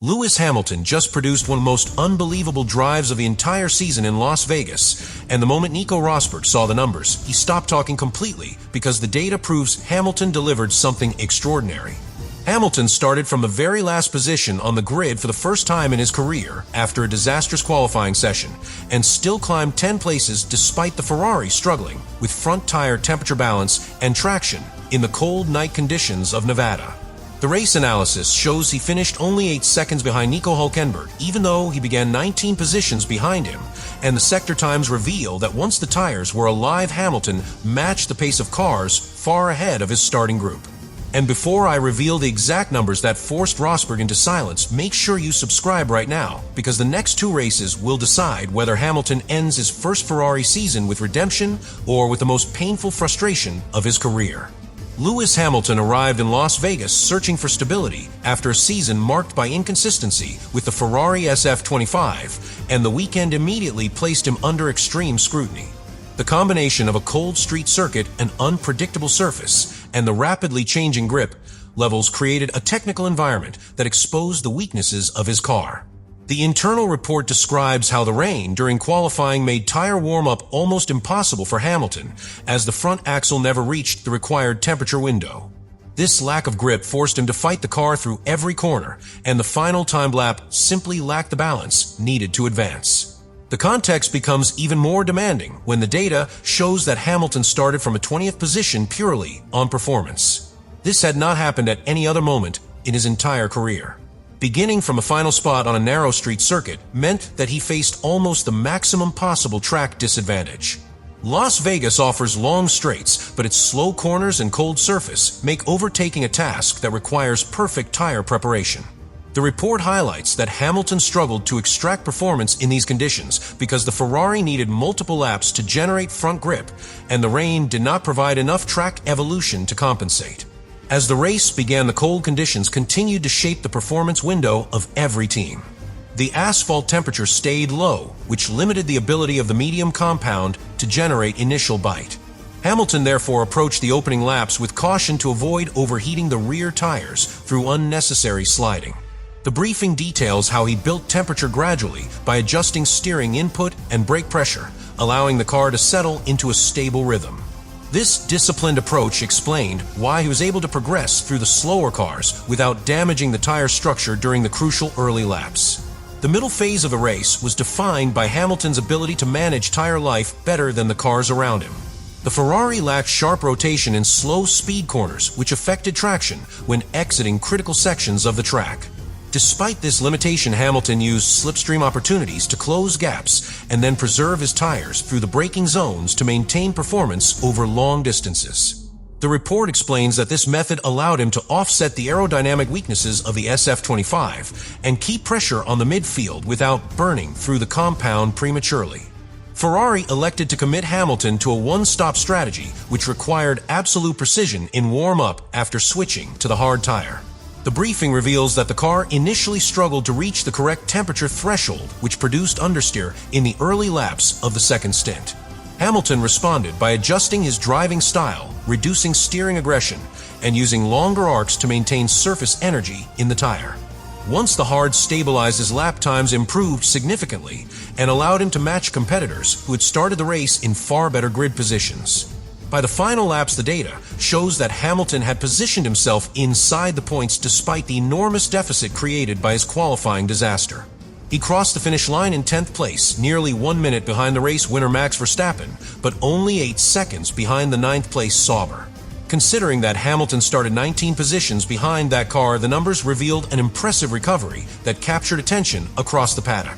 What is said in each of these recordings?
Lewis Hamilton just produced one of the most unbelievable drives of the entire season in Las Vegas, and the moment Nico Rosberg saw the numbers, he stopped talking completely because the data proves Hamilton delivered something extraordinary. Hamilton started from the very last position on the grid for the first time in his career after a disastrous qualifying session, and still climbed 10 places despite the Ferrari struggling with front tire temperature balance and traction in the cold night conditions of Nevada. The race analysis shows he finished only 8 seconds behind Nico Hülkenberg, even though he began 19 positions behind him, and the sector times reveal that once the tires were alive, Hamilton matched the pace of cars far ahead of his starting group. And before I reveal the exact numbers that forced Rosberg into silence, make sure you subscribe right now, because the next 2 races will decide whether Hamilton ends his first Ferrari season with redemption or with the most painful frustration of his career. Lewis Hamilton arrived in Las Vegas searching for stability after a season marked by inconsistency with the Ferrari SF25, and the weekend immediately placed him under extreme scrutiny. The combination of a cold street circuit, an unpredictable surface, and the rapidly changing grip levels created a technical environment that exposed the weaknesses of his car. The internal report describes how the rain during qualifying made tire warm-up almost impossible for Hamilton, as the front axle never reached the required temperature window. This lack of grip forced him to fight the car through every corner, and the final time lap simply lacked the balance needed to advance. The context becomes even more demanding when the data shows that Hamilton started from a 20th position purely on performance. This had not happened at any other moment in his entire career. Beginning from a final spot on a narrow street circuit meant that he faced almost the maximum possible track disadvantage. Las Vegas offers long straights, but its slow corners and cold surface make overtaking a task that requires perfect tire preparation. The report highlights that Hamilton struggled to extract performance in these conditions because the Ferrari needed multiple laps to generate front grip, and the rain did not provide enough track evolution to compensate. As the race began, the cold conditions continued to shape the performance window of every team. The asphalt temperature stayed low, which limited the ability of the medium compound to generate initial bite. Hamilton therefore approached the opening laps with caution to avoid overheating the rear tires through unnecessary sliding. The briefing details how he built temperature gradually by adjusting steering input and brake pressure, allowing the car to settle into a stable rhythm. This disciplined approach explained why he was able to progress through the slower cars without damaging the tire structure during the crucial early laps. The middle phase of the race was defined by Hamilton's ability to manage tire life better than the cars around him. The Ferrari lacked sharp rotation in slow speed corners, which affected traction when exiting critical sections of the track. Despite this limitation, Hamilton used slipstream opportunities to close gaps and then preserve his tires through the braking zones to maintain performance over long distances. The report explains that this method allowed him to offset the aerodynamic weaknesses of the SF25 and keep pressure on the midfield without burning through the compound prematurely. Ferrari elected to commit Hamilton to a one-stop strategy, which required absolute precision in warm-up after switching to the hard tire. The briefing reveals that the car initially struggled to reach the correct temperature threshold, which produced understeer in the early laps of the second stint. Hamilton responded by adjusting his driving style, reducing steering aggression, and using longer arcs to maintain surface energy in the tire. Once the hard stabilized, his lap times improved significantly and allowed him to match competitors who had started the race in far better grid positions. By the final laps, the data shows that Hamilton had positioned himself inside the points despite the enormous deficit created by his qualifying disaster. He crossed the finish line in 10th place, nearly 1 minute behind the race winner Max Verstappen, but only 8 seconds behind the 9th place Sauber. Considering that Hamilton started 19 positions behind that car, the numbers revealed an impressive recovery that captured attention across the paddock.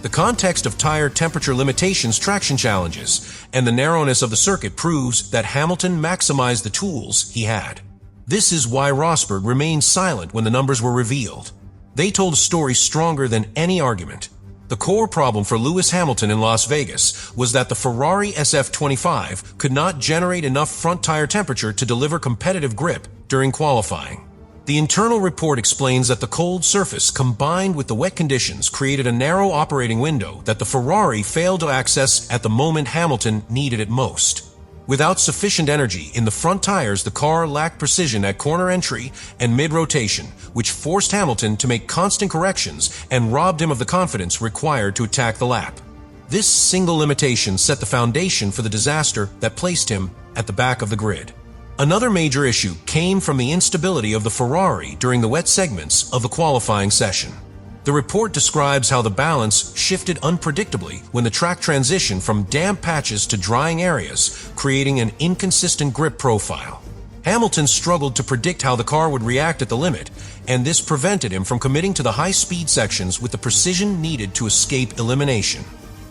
The context of tire temperature limitations, traction challenges, and the narrowness of the circuit proves that Hamilton maximized the tools he had. This is why Rosberg remained silent when the numbers were revealed. They told a story stronger than any argument. The core problem for Lewis Hamilton in Las Vegas was that the Ferrari SF25 could not generate enough front tire temperature to deliver competitive grip during qualifying. The internal report explains that the cold surface combined with the wet conditions created a narrow operating window that the Ferrari failed to access at the moment Hamilton needed it most. Without sufficient energy in the front tires, the car lacked precision at corner entry and mid-rotation, which forced Hamilton to make constant corrections and robbed him of the confidence required to attack the lap. This single limitation set the foundation for the disaster that placed him at the back of the grid. Another major issue came from the instability of the Ferrari during the wet segments of the qualifying session. The report describes how the balance shifted unpredictably when the track transitioned from damp patches to drying areas, creating an inconsistent grip profile. Hamilton struggled to predict how the car would react at the limit, and this prevented him from committing to the high-speed sections with the precision needed to escape elimination.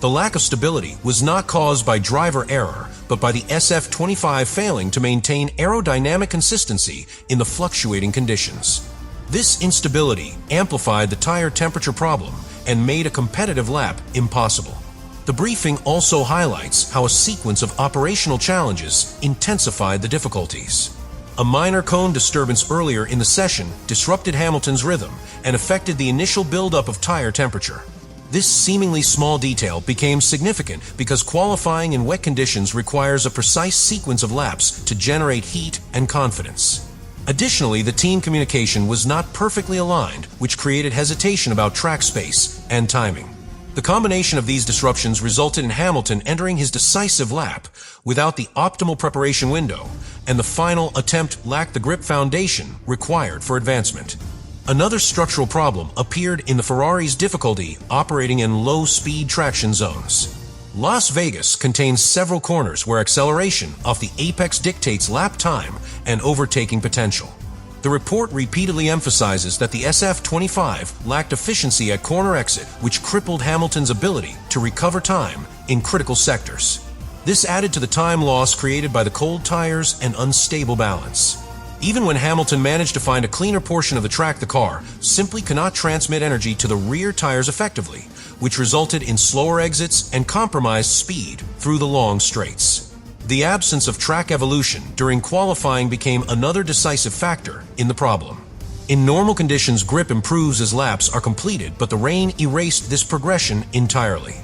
The lack of stability was not caused by driver error, but by the SF25 failing to maintain aerodynamic consistency in the fluctuating conditions. This instability amplified the tire temperature problem and made a competitive lap impossible. The briefing also highlights how a sequence of operational challenges intensified the difficulties. A minor cone disturbance earlier in the session disrupted Hamilton's rhythm and affected the initial buildup of tire temperature. This seemingly small detail became significant because qualifying in wet conditions requires a precise sequence of laps to generate heat and confidence. Additionally, the team communication was not perfectly aligned, which created hesitation about track space and timing. The combination of these disruptions resulted in Hamilton entering his decisive lap without the optimal preparation window, and the final attempt lacked the grip foundation required for advancement. Another structural problem appeared in the Ferrari's difficulty operating in low-speed traction zones. Las Vegas contains several corners where acceleration off the apex dictates lap time and overtaking potential. The report repeatedly emphasizes that the SF25 lacked efficiency at corner exit, which crippled Hamilton's ability to recover time in critical sectors. This added to the time loss created by the cold tires and unstable balance. Even when Hamilton managed to find a cleaner portion of the track, the car simply cannot transmit energy to the rear tires effectively, which resulted in slower exits and compromised speed through the long straights. The absence of track evolution during qualifying became another decisive factor in the problem. In normal conditions, grip improves as laps are completed, but the rain erased this progression entirely.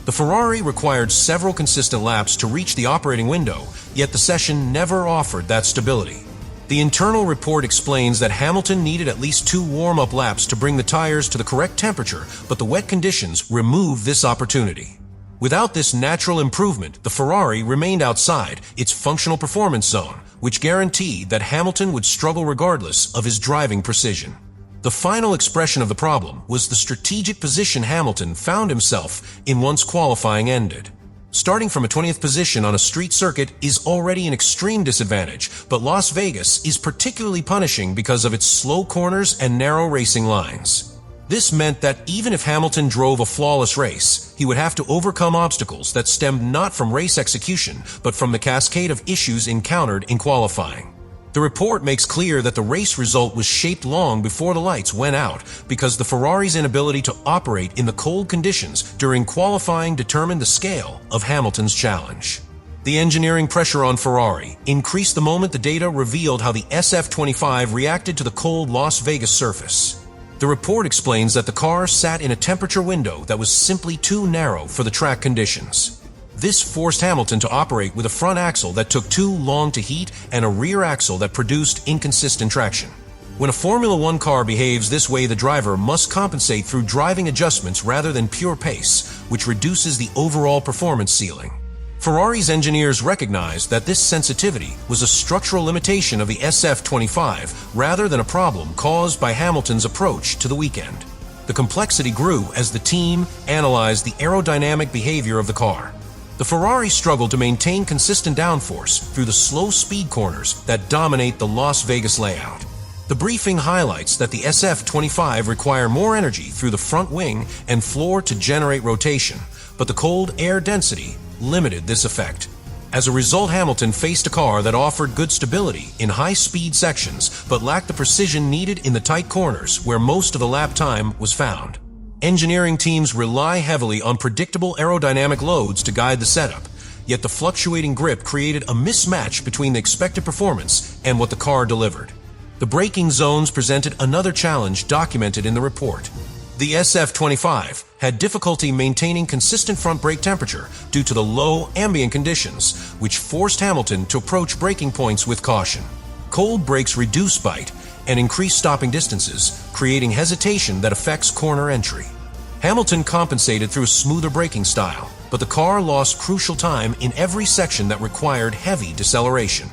The Ferrari required several consistent laps to reach the operating window, yet the session never offered that stability. The internal report explains that Hamilton needed at least 2 warm-up laps to bring the tires to the correct temperature, but the wet conditions removed this opportunity. Without this natural improvement, the Ferrari remained outside its functional performance zone, which guaranteed that Hamilton would struggle regardless of his driving precision. The final expression of the problem was the strategic position Hamilton found himself in once qualifying ended. Starting from a 20th position on a street circuit is already an extreme disadvantage, but Las Vegas is particularly punishing because of its slow corners and narrow racing lines. This meant that even if Hamilton drove a flawless race, he would have to overcome obstacles that stemmed not from race execution, but from the cascade of issues encountered in qualifying. The report makes clear that the race result was shaped long before the lights went out because the Ferrari's inability to operate in the cold conditions during qualifying determined the scale of Hamilton's challenge. The engineering pressure on Ferrari increased the moment the data revealed how the SF25 reacted to the cold Las Vegas surface. The report explains that the car sat in a temperature window that was simply too narrow for the track conditions. This forced Hamilton to operate with a front axle that took too long to heat and a rear axle that produced inconsistent traction. When a Formula One car behaves this way, the driver must compensate through driving adjustments rather than pure pace, which reduces the overall performance ceiling. Ferrari's engineers recognized that this sensitivity was a structural limitation of the SF25 rather than a problem caused by Hamilton's approach to the weekend. The complexity grew as the team analyzed the aerodynamic behavior of the car. The Ferrari struggled to maintain consistent downforce through the slow speed corners that dominate the Las Vegas layout. The briefing highlights that the SF25 require more energy through the front wing and floor to generate rotation, but the cold air density limited this effect. As a result, Hamilton faced a car that offered good stability in high-speed sections but lacked the precision needed in the tight corners where most of the lap time was found. Engineering teams rely heavily on predictable aerodynamic loads to guide the setup, yet the fluctuating grip created a mismatch between the expected performance and what the car delivered. The braking zones presented another challenge documented in the report. The SF25 had difficulty maintaining consistent front brake temperature due to the low ambient conditions, which forced Hamilton to approach braking points with caution. Cold brakes reduce bite and increase stopping distances, creating hesitation that affects corner entry. Hamilton compensated through a smoother braking style, but the car lost crucial time in every section that required heavy deceleration.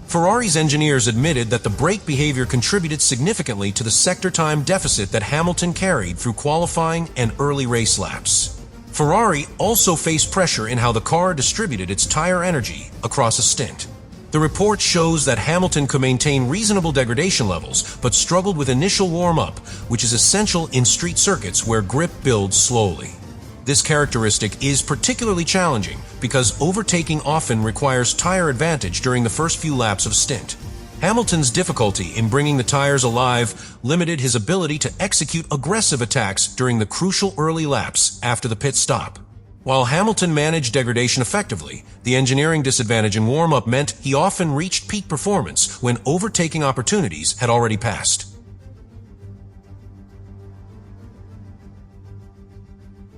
Ferrari's engineers admitted that the brake behavior contributed significantly to the sector time deficit that Hamilton carried through qualifying and early race laps. Ferrari also faced pressure in how the car distributed its tire energy across a stint. The report shows that Hamilton could maintain reasonable degradation levels, but struggled with initial warm-up, which is essential in street circuits where grip builds slowly. This characteristic is particularly challenging because overtaking often requires tire advantage during the first few laps of a stint. Hamilton's difficulty in bringing the tires alive limited his ability to execute aggressive attacks during the crucial early laps after the pit stop. While Hamilton managed degradation effectively, the engineering disadvantage in warm-up meant he often reached peak performance when overtaking opportunities had already passed.